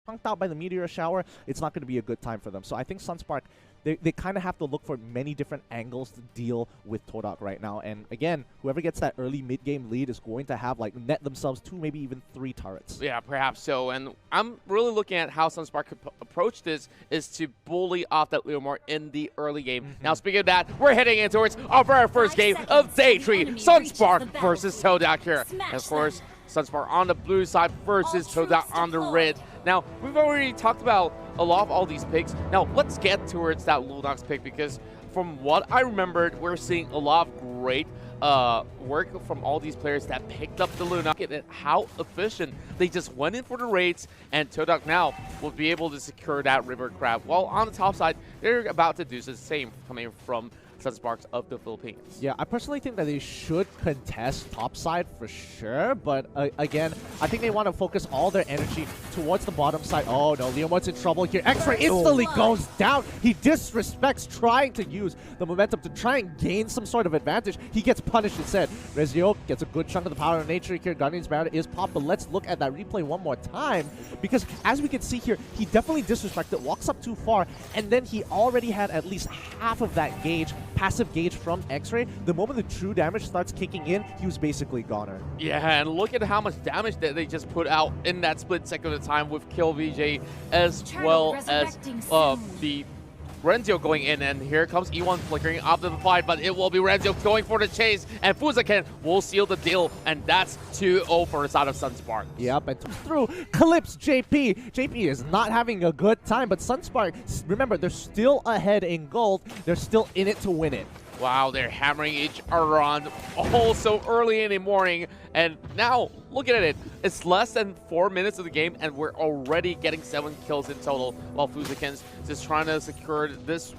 punked out by the meteor shower, it's not going to be a good time for them. So I think Sunspark, they kind of have to look for many different angles to deal with Todak right now. And again, whoever gets that early mid-game lead is going to have like net themselves 2, maybe even 3 turrets. Yeah, perhaps so. And I'm really looking at how Sunspark could approach this is to bully off that Leomore in the early game. Now, speaking of that, we're heading in towards our very first game of Day 3. Sunspark versus Todak here. And of course, Sunspark on the blue side versus Todak on the red. Now, we've already talked about a lot of all these picks. Now, let's get towards that Lunox pick, because from what I remembered, we're seeing a lot of great work from all these players that picked up the Lunox, and how efficient they just went in for the raids, and Todak now will be able to secure that river crab. While on the top side, they're about to do the same coming from Sunsparks of the Philippines. Yeah, I personally think that they should contest topside for sure, but again, I think they want to focus all their energy towards the bottom side. Oh no, Leomore's in trouble here. X-Ray instantly goes down. He disrespects trying to use the momentum to try and gain some sort of advantage. He gets punished instead. Rezio gets a good chunk of the power of nature here. Guardian's Barrier is popped, but let's look at that replay one more time, because as we can see here, he definitely disrespected, walks up too far, and then he already had at least half of that gauge, passive gauge from X-Ray. The moment the true damage starts kicking in, he was basically goner. Yeah, and look at how much damage that they just put out in that split second of time with Kill VJ, as well as the Renzio going in, and here comes E1 flickering out of the fight, but it will be Renzio going for the chase, and Fuzaken will seal the deal, and that's 2-0 for the side of Sunspark. Yep, and through Clips JP. JP is not having a good time, but Sunspark, remember, they're still ahead in gold. They're still in it to win it. Wow, they're hammering each other on so early in the morning. And now, looking at it, it's less than 4 minutes of the game, and we're already getting 7 kills in total, while Fuzaken's just trying to secure this.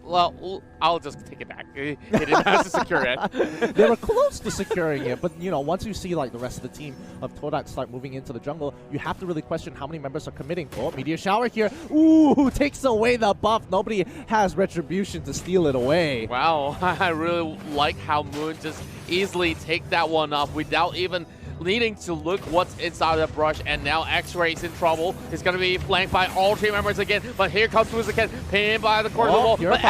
Well, I'll just take it back. He didn't have to secure it. They were close to securing it, but you know, once you see like the rest of the team of Todak start moving into the jungle, you have to really question how many members are committing. Oh, Meteor Shower here. Ooh, takes away the buff. Nobody has Retribution to steal it away. Wow, I really like how Moon just easily take that one off without even needing to look what's inside the brush, and now X-Ray's in trouble. He's going to be flanked by all 3 members again, but here comes Fuzaken, pinned by the corner of the wall. But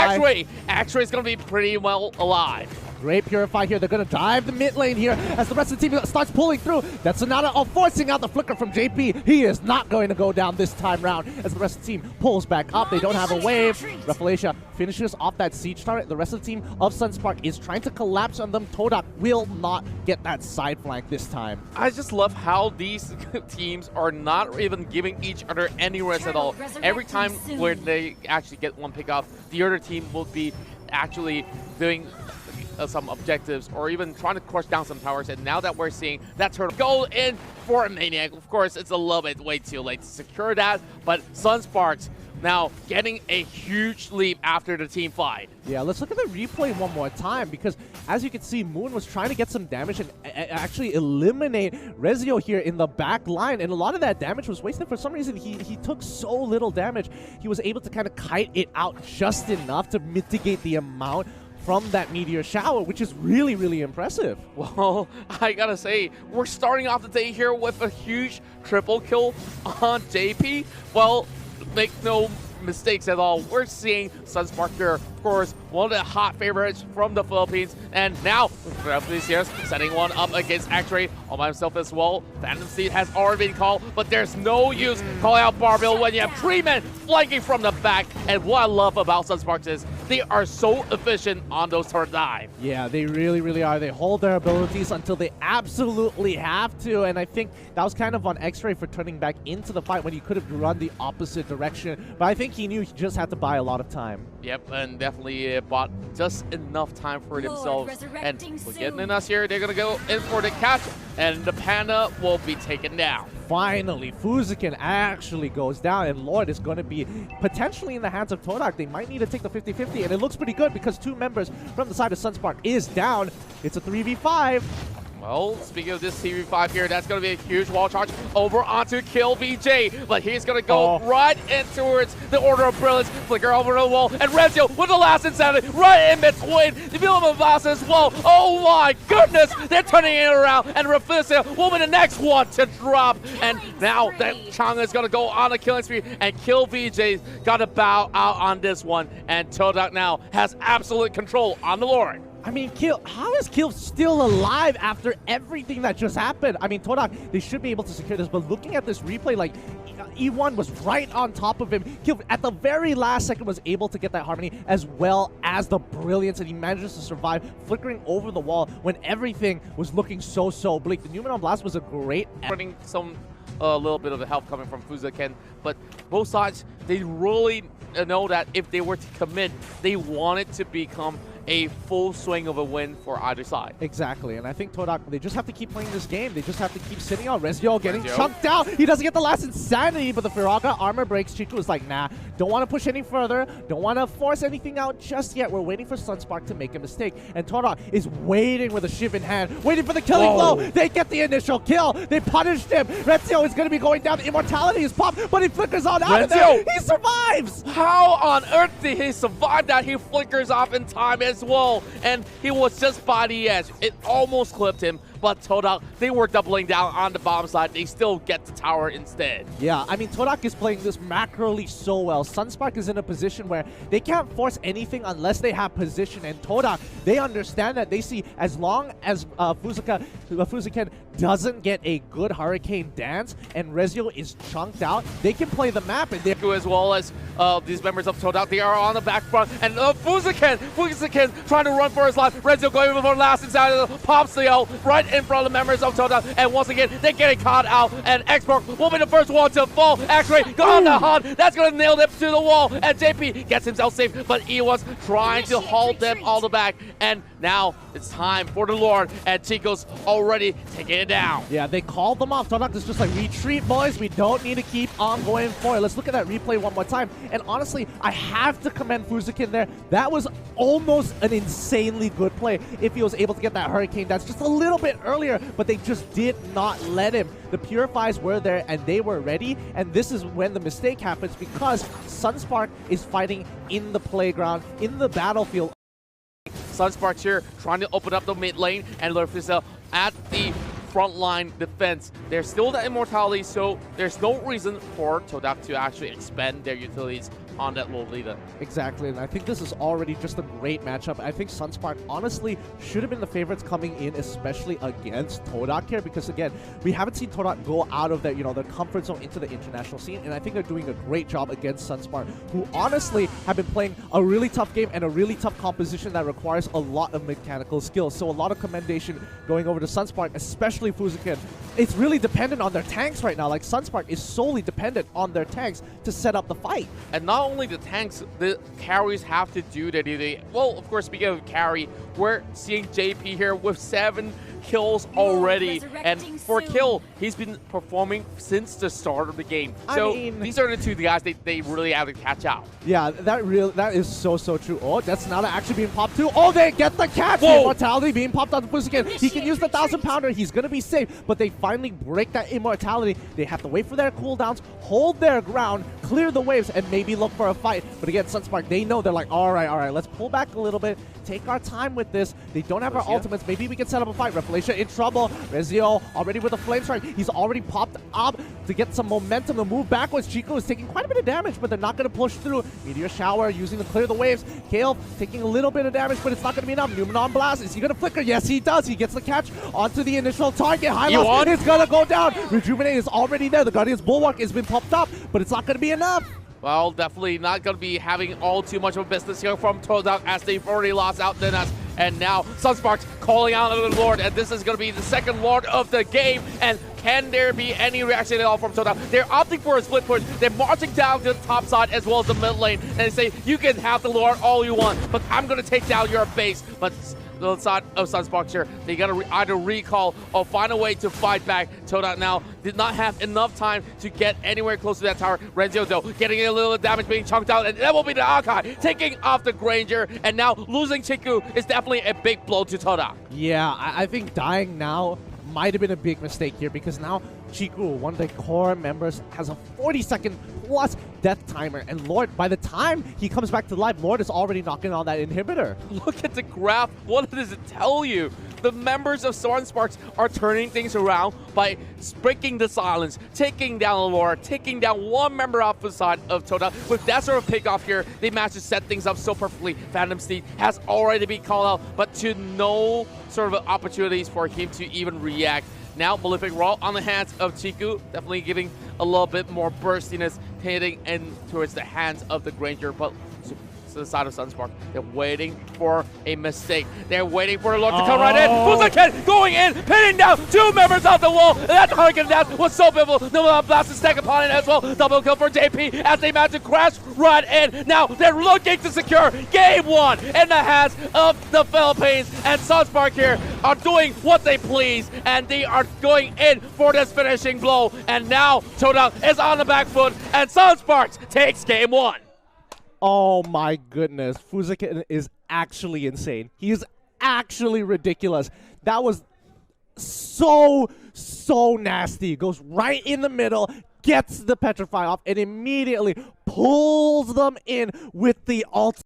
X-Ray's going to be pretty well alive. Great Purify here. They're going to dive the mid lane here as the rest of the team starts pulling through. That's Sonata forcing out the flicker from JP. He is not going to go down this time round as the rest of the team pulls back up. They don't have a wave. Rafflesia finishes off that siege turret. The rest of the team of Sunspark is trying to collapse on them. Todak will not get that side flank this time. I just love how these teams are not even giving each other any rest at all. Every time where they actually get one pick off, the other team will be actually doing some objectives or even trying to crush down some towers. And now that we're seeing that turtle go in for a Maniac, of course, it's a little bit way too late to secure that, but Sunsparks now getting a huge leap after the team fight. Yeah, let's look at the replay one more time, because as you can see, Moon was trying to get some damage and actually eliminate Rezio here in the back line, and a lot of that damage was wasted. For some reason, he took so little damage. He was able to kind of kite it out just enough to mitigate the amount from that Meteor Shower, which is really, really impressive. Well, I gotta say, we're starting off the day here with a huge triple kill on JP. Well, make no mistakes at all. We're seeing Sunspark here, of course, one of the hot favorites from the Philippines. And now, Felicia's setting one up against X-Ray all by himself as well. Phantom Seed has already been called, but there's no use calling out Barbell when you have 3 men flanking from the back. And what I love about Sunspark is they are so efficient on those turret dive. Yeah, they really, really are. They hold their abilities until they absolutely have to. And I think that was kind of on X-Ray for turning back into the fight when he could have run the opposite direction. But I think he knew he just had to buy a lot of time. Yep, and definitely bought just enough time for themselves. And we're getting in us here. They're going to go in for the catch, and the Panda will be taken down. Finally, Fuzaken actually goes down, and Lord is going to be potentially in the hands of Todak. They might need to take the 50-50, and it looks pretty good because 2 members from the side of Sunspark is down. It's a 3v5. Well, speaking of this TV5 here, that's going to be a huge wall charge over onto Kill VJ. But he's going to go right in towards the Order of Brilliance. Flicker over the wall. And Rezio with the last insanity right in between. The Vilma Boss as well. Oh my goodness. They're turning it around. And Rafisa will be the next one to drop. And now that Chang is going to go on a killing spree. And Kill VJ's got to bow out on this one. And Todak now has absolute control on the Lord. I mean, how is Kill still alive after everything that just happened? I mean, Todak, they should be able to secure this, but looking at this replay, like, E1 was right on top of him. Kill, at the very last second, was able to get that Harmony as well as the Brilliance, and he manages to survive, flickering over the wall when everything was looking so bleak. The Numenon Blast was a great... Running a little bit of the help coming from Fuzaken, but both sides, they really know that if they were to commit, they want it to become a full swing of a win for either side. Exactly, and I think Todak, they just have to keep playing this game. They just have to keep sitting out. Rezio getting chunked out. He doesn't get the last insanity, but the Firaga armor breaks. Chiku is like, nah, don't want to push any further. Don't want to force anything out just yet. We're waiting for Sunspark to make a mistake. And Todak is waiting with a shiv in hand, waiting for the killing blow. They get the initial kill. They punished him. Rezio is going to be going down. The immortality is popped, but he flickers on out of there. He survives. How on earth did he survive that? He flickers off in time as well, and he was just by the edge. It almost clipped him, but Todak, they were doubling down on the bottom side. They still get the tower instead. Yeah, I mean, Todak is playing this macroly so well. Sunspark is in a position where they can't force anything unless they have position, and Todak, they understand that. They see as long as Fuzaken doesn't get a good Hurricane dance and Rezio is chunked out, they can play the map. And they as well as these members of Todak, they are on the back front, and Fuzaken trying to run for his life. Rezio going for the last inside of the pops the L right in front of the members of Todak, and once again they're getting caught out, and Xborg will be the first one to fall. X-Ray on the hunt, that's gonna nail them to the wall, and JP gets himself safe, but he was trying to hold them all the back, and now it's time for the Lord, and Chico's already taking it down. Yeah, they called them off. Todak is just like, retreat, boys. We don't need to keep on going forward. Let's look at that replay one more time. And honestly, I have to commend Fuzaken there. That was almost an insanely good play if he was able to get that Hurricane dance just a little bit earlier, but they just did not let him. The Purifies were there and they were ready, and this is when the mistake happens because Sunspark is fighting in the playground, in the battlefield. Sunspark here trying to open up the mid lane, and Lurfisa at the frontline defense. There's still the immortality, so there's no reason for Todak to actually expend their utilities on that Lolita. Exactly, and I think this is already just a great matchup. I think Sunspark honestly should have been the favorites coming in, especially against Todak here, because again, we haven't seen Todak go out of their, their comfort zone into the international scene, and I think they're doing a great job against Sunspark, who honestly have been playing a really tough game and a really tough composition that requires a lot of mechanical skills. So a lot of commendation going over to Sunspark, especially Fuzaken. It's really dependent on their tanks right now. Like, Sunspark is solely dependent on their tanks to set up the fight. And not only the tanks, the carries have to do their duty. Well, of course, speaking of carry, we're seeing JP here with 7 kills already, and for Kill, he's been performing since the start of the game. So these are the two guys they really have to catch out. Yeah, that is so true. Oh, that's not actually being popped too. Oh, they get the catch. The immortality being popped on Fuzaken. He can use the 1000-pounder. He's gonna be safe, but they finally break that immortality. They have to wait for their cooldowns, hold their ground, clear the waves, and maybe look for a fight. But again, Sunspark, they know, they're like, all right, let's pull back a little bit, take our time with this. They don't have our ultimates. Maybe we can set up a fight. Revelation in trouble. Rezio already with a flame strike. He's already popped up to get some momentum to move backwards. Chico is taking quite a bit of damage, but they're not going to push through. Meteor Shower using to clear the waves. Kale taking a little bit of damage, but it's not going to be enough. Numenon Blast, is he going to flicker? Yes, he does. He gets the catch onto the initial target. Hylos is going to go down. Rejuvenate is already there. The Guardian's Bulwark has been popped up, but it's not going to be enough. Well, definitely not going to be having all too much of a business here from Todak, as they've already lost out Dinas. And now Sunspark's calling out the Lord, and this is going to be the second Lord of the game. And can there be any reaction at all from Todak? They're opting for a split push. They're marching down to the top side as well as the mid lane, and they say, you can have the Lord all you want, but I'm going to take down your base. But the side of Sunspark here. They got to either recall or find a way to fight back. Todak now did not have enough time to get anywhere close to that tower. Renzio, though, getting a little damage, being chunked out, and that will be the Akai taking off the Granger, and now losing Chiku is definitely a big blow to Todak. Yeah, I think dying now might have been a big mistake here, because now Chiku, one of the core members, has a 40-second plus death timer, and Lord, by the time he comes back to life, Lord is already knocking on that inhibitor. Look at the graph. What does it tell you? The members of Sunsparks are turning things around by breaking the silence, taking down Laura, taking down one member off the side of Todak. With that sort of pickoff here, they managed to set things up so perfectly. Phantom Steed has already been called out, but to no sort of opportunities for him to even react. Now, Malefic Roll on the hands of Chiku, definitely giving a little bit more burstiness, hitting in towards the hands of the Granger, but to the side of Sunspark, they're waiting for a mistake. They're waiting for the Lord to come right in. Fuzaken going in, pinning down two members off the wall, and that Hurricane Dash was so pivotal. No blast to stack upon it as well. Double kill for JP as they manage to crash right in. Now they're looking to secure game one in the hands of the Philippines, and Sunspark here are doing what they please, and they are going in for this finishing blow. And now Todak is on the back foot, and Sunsparks takes game one. Oh my goodness, Fuzaken is actually insane. He is actually ridiculous. That was so nasty. Goes right in the middle, gets the Petrify off, and immediately pulls them in with the ult.